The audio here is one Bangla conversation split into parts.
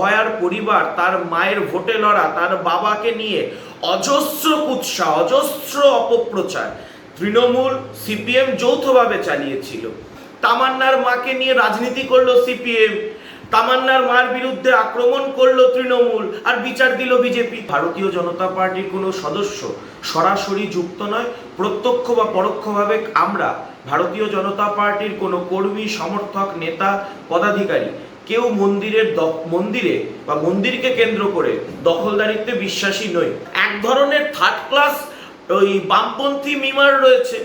অভয়ার পরিবার তার মায়ের ভোটে লড়া তার বাবাকে নিয়ে অজস্র কুৎসা, অজস্র অপপ্রচার তৃণমূল সিপিএম যৌথভাবে চালিয়েছিল। তামান্নার মাকে নিয়ে রাজনীতি করলো সিপিএম, তামান্নার মার বিরুদ্ধে আক্রমণ করলো তৃণমূল, আর বিচার দিল বিজেপি। ভারতীয় জনতা পার্টির কোনো সদস্য সরাসরি যুক্ত নয়, প্রত্যক্ষ বা পরোক্ষভাবে আমরা ভারতীয় জনতা পার্টির কোনো কর্মী, সমর্থক, নেতা, পদাধিকারী কেউ মন্দিরে বা মন্দিরকে কেন্দ্র করে দখলদারিত্বে বিশ্বাসী নই। এক ধরনের থার্ড ক্লাস ওই বামপন্থী মিমার রয়েছে,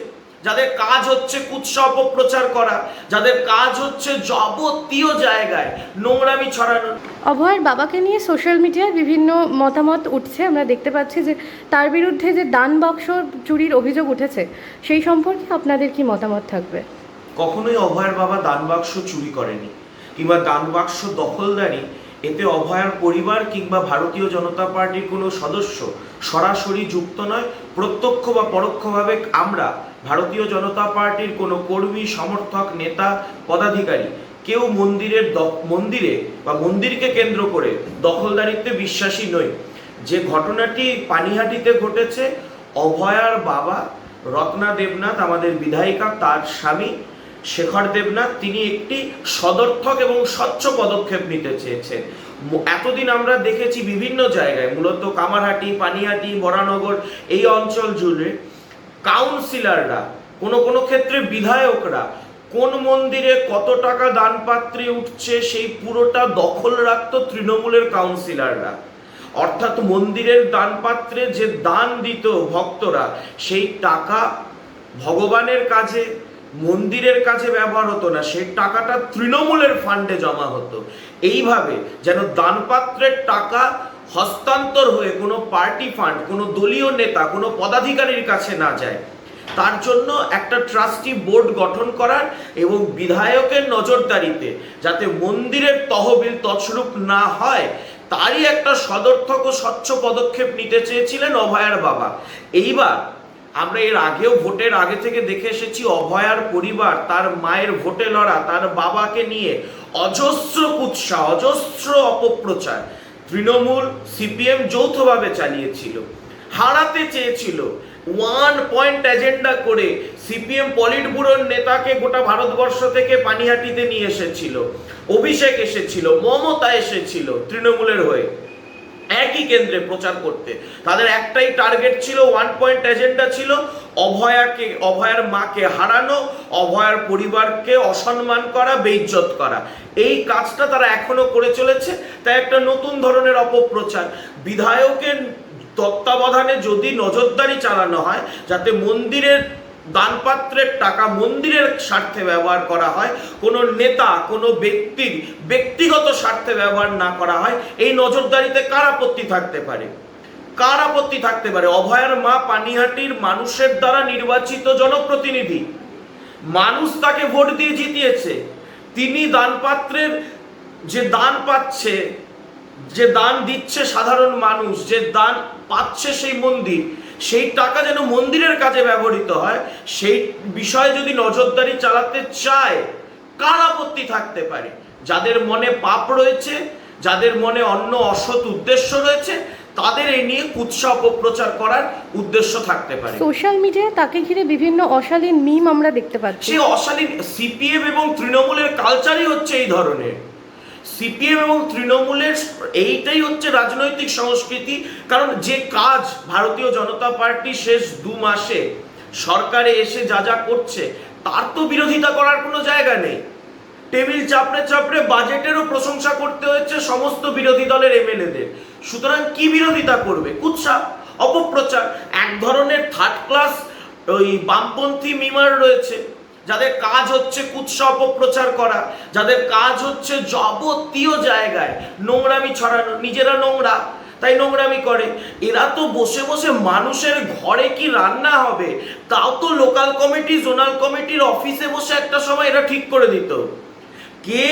যাদের কাজ হচ্ছে কুৎসা অপপ্রচার করা, যাদের কাজ হচ্ছে যাবতীয় জায়গায় নোংরামি ছড়ানো। অভয়ের বাবাকে নিয়ে সোশ্যাল মিডিয়ায় বিভিন্ন মতামত উঠছে, আমরা দেখতে পাচ্ছি যে তার বিরুদ্ধে যে দান বাক্স চুরির অভিযোগ উঠেছে, সেই সম্পর্কে আপনাদের কি মতামত থাকবে? কখনোই অভয়ের বাবা দান বাক্স চুরি করেনি কিংবা দান বাক্স দখলদারি, এতে অভয়ার পরিবার কিংবা ভারতীয় জনতা পার্টির কোনো সদস্য সরাসরি যুক্ত নয়, প্রত্যক্ষ বা পরোক্ষভাবে আমরা ভারতীয় জনতা পার্টির কোনো কর্মী, সমর্থক, নেতা, পদাধিকারী কেউ মন্দিরে বা মন্দিরকে কেন্দ্র করে দখলদারিত্বে বিশ্বাসী নই। যে ঘটনাটি পানিহাটিতে ঘটেছে, অভয়ার বাবা রত্না দেবনাথ, আমাদের বিধায়িকা, তার স্বামী শেখর দেবনাথ, তিনি একটি সদর্থক এবং স্বচ্ছ পদক্ষেপ নিতে চেয়েছেন। এতদিন আমরা দেখেছি বিভিন্ন জায়গায়, মূলত কামারহাটি, পানিহাটি, বরানগর এই অঞ্চল জুড়ে কাউন্সিলররা, কোনো ক্ষেত্রে বিধায়করা কোন মন্দিরে কত টাকা দানপাত্রে উঠছে সেই পুরোটা দখল রাখত তৃণমূলের কাউন্সিলররা। অর্থাৎ মন্দিরের দানপাত্রে যে দান দিত ভক্তরা, সেই টাকা ভগবানের কাজে, মন্দিরের কাছে ব্যবহার হতো না, সেই টাকাটা তৃণমূলের ফান্ডে জমা হতো। এইভাবে যেন দানপাত্রের টাকা হস্তান্তর হয়ে কোনো পার্টি ফান্ড, কোনো দলীয় নেতা, কোনো পদাধিকারীর কাছে না যায়, তার জন্য একটা ট্রাস্টি বোর্ড গঠন করার এবং বিধায়কের নজরদারিতে যাতে মন্দিরের তহবিল তছরূপ না হয়, তারই একটা সদর্থক ও স্বচ্ছ পদক্ষেপ নিতে চেয়েছিলেন অভয়ার বাবা। এইবার আমরা এর আগেও ভোটের আগে থেকে দেখে এসেছি অভয়ার পরিবার তার মায়ের ভোটে লড়া তার বাবাকে নিয়ে অজস্র কুৎসা, অজস্র অপপ্রচার তৃণমূল সিপিএম যৌথভাবে চালিয়েছিল। হারাতে চেয়েছিল, ওয়ান পয়েন্ট এজেন্ডা করে সিপিএম পলিট ব্যুরোর নেতাকে গোটা ভারতবর্ষ থেকে পানিহাটিতে নিয়ে এসেছিল, অভিষেক এসেছিল, মমতা এসেছিল তৃণমূলের হয়ে একই কেন্দ্রে প্রচার করতে। তাদের একটাই টার্গেট ছিল, ওয়ান পয়েন্ট এজেন্ডা ছিল, অভয়ার মাকে হারানো, অভয়ার পরিবারকে অসম্মান করা, বেইজ্জত করা। এই কাজটা তারা এখনো করে চলেছে। তাই একটা নতুন ধরনের অপপ্রচার, বিধায়কের তত্ত্বাবধানে যদি নজরদারি চালানো হয় যাতে মন্দিরের দানপাত্রের টাকা মন্দিরের স্বার্থে ব্যবহার করা হয়, কোনো নেতা, কোনো ব্যক্তির ব্যক্তিগত স্বার্থে ব্যবহার না করা হয়, এই নজরদারিতে কার আপত্তি থাকতে পারে? কার আপত্তি থাকতে পারে? অভয়ার মা পানিহাটির মানুষের দ্বারা নির্বাচিত জনপ্রতিনিধি, মানুষ তাকে ভোট দিয়ে জিতিয়েছে। তিনি দানপাত্রের যে দান পাচ্ছে, যে দান দিচ্ছে সাধারণ মানুষ, যে দান পাচ্ছে সেই মন্দির, সেই টাকা যেন মন্দিরের কাজে ব্যবহৃত হয়, সেই বিষয়ে যদি নজরদারি চালাতে চায়, কার আপত্তি থাকতে পারে? যাদের মনে পাপ রয়েছে, যাদের মনে অন্য অসৎ উদ্দেশ্য রয়েছে, তাদের এই নিয়ে কুৎসা অপপ্রচার করার উদ্দেশ্য থাকতে পারে। সোশ্যাল মিডিয়ায় তাকে ঘিরে বিভিন্ন অশালীন মিম আমরা দেখতে পাচ্ছি। সেই অশালীন সিপিএম এবং তৃণমূলের কালচারই হচ্ছে এই ধরনের। সিপিএম এবং তৃণমূলের এইটাই হচ্ছে রাজনৈতিক সংস্কৃতি। কারণ যে কাজ ভারতীয় জনতা পার্টি শেষ 2 মাসে সরকারে এসে যা করছে, তার তো বিরোধিতা করার কোনো জায়গা নেই। টেবিল চাপড়ে বাজেটেরও প্রশংসা করতে হচ্ছে সমস্ত বিরোধী দলের এমএলএদের। সুতরাং কি বিরোধিতা করবে? কুৎসা, অপপ্রচার। এক ধরনের থার্ড ক্লাস ওই বামপন্থী মিমার রয়েছে, যাদের কাজ হচ্ছে কুৎসা অপপ্রচার করা, যাদের কাজ হচ্ছে যাবতীয় জায়গায় নোংরামি ছড়ানো। নিজেরা নোংরা, তাই নোংরামি করে। এরা তো বসে বসে মানুষের ঘরে কি রান্না হবে তাও তো লোকাল কমিটি, জোনাল কমিটির অফিসে বসে একটা সময় এরা ঠিক করে দিত। কে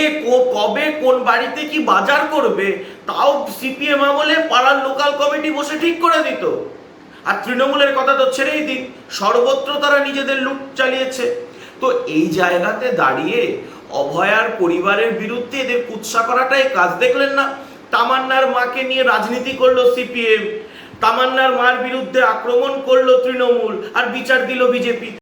কবে কোন বাড়িতে কি বাজার করবে তাও সিপিএম আমলে পাড়ার লোকাল কমিটি বসে ঠিক করে দিত। আর তৃণমূলের কথা তো ছেড়েই দিন, সর্বত্র তারা নিজেদের লুট চালিয়েছে। তো এই জায়গাতে দাঁড়িয়ে অভয়ার পরিবারের বিরুদ্ধে এদের কুৎসা করাটাই কাজ দেখলেন না? তামান্নার মাকে নিয়ে রাজনীতি করলো সিপিএম, তামান্নার মার বিরুদ্ধে আক্রমণ করলো তৃণমূল, আর বিচার দিল বিজেপি।